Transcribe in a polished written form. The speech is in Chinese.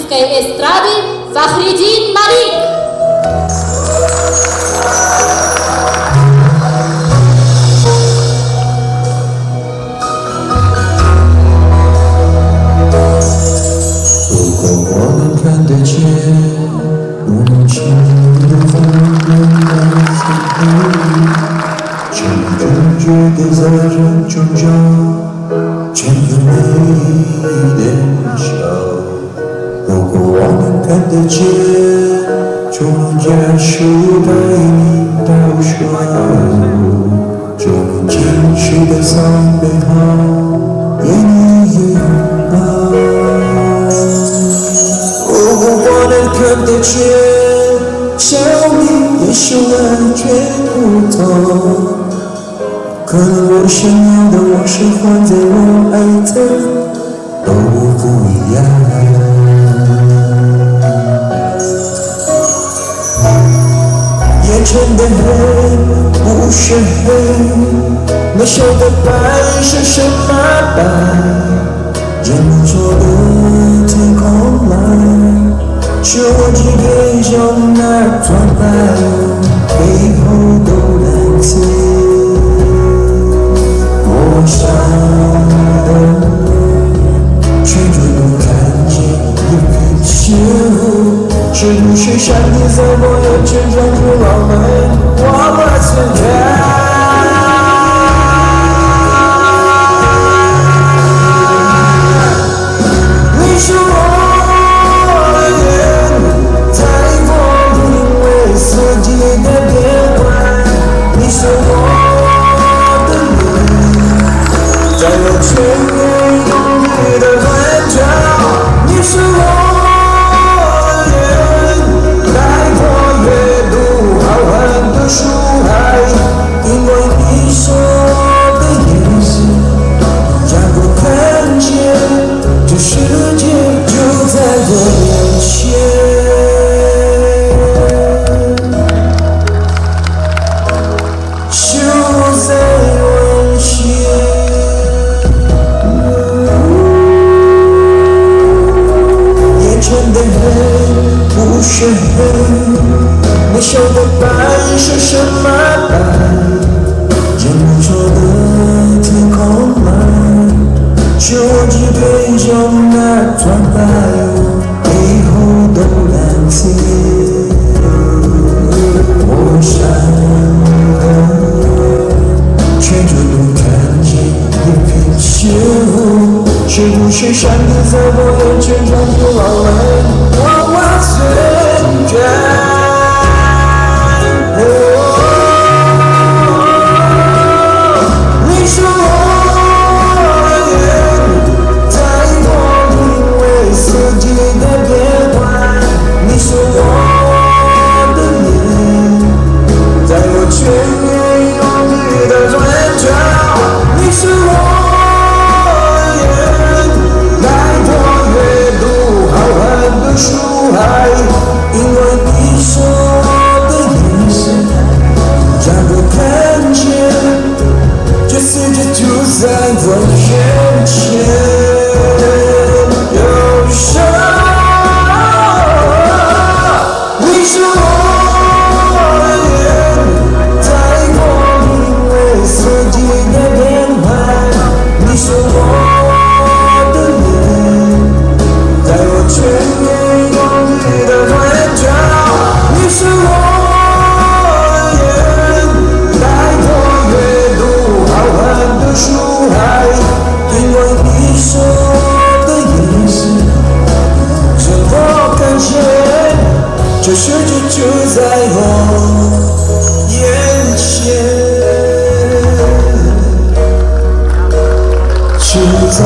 российской эстрады Фахриддин Малик.觉得在人中间，全有你的笑。如果我们看得见，就能结束带你到手，就能继续的伤悲后，给你拥抱。如果我能看得见，笑你也是完全不同。可能我想要的，我喜欢的，我爱的都不一样。眼前的黑不是黑，那晓得白是什么白？人们说的天空蓝，是我只给着那团白，背后都蓝色。我想的，却只能看见一片虚无。是不是上帝在我眼前装出浪漫，我把存在。你是我的眼，在光因为四季的变换。你是我。在我全面用力的环照，你是我的眼，带过阅读浩瀚的书海，因为你说的眼神，让我看见这世界就在我眼前。不是黑，你晓得白是什么白？人们说的天空蓝，是我只给着那团白，背后都蓝色。我想的，却只能看见一片虚无。是不是上帝在我眼前装出浪漫？我存在。你是我的眼，在我因为四季的变换。你是我的脸，在我全面用力的转角。你是我。书海，因为你说的眼神，让我看见这世界就在我眼前。有时你是我的眼，在光因为四季的变换。你是我的脸，在我全面。是我的眼，带过阅读浩瀚的书海，因为你说的眼神，让我看见这世界就在我眼前，就在。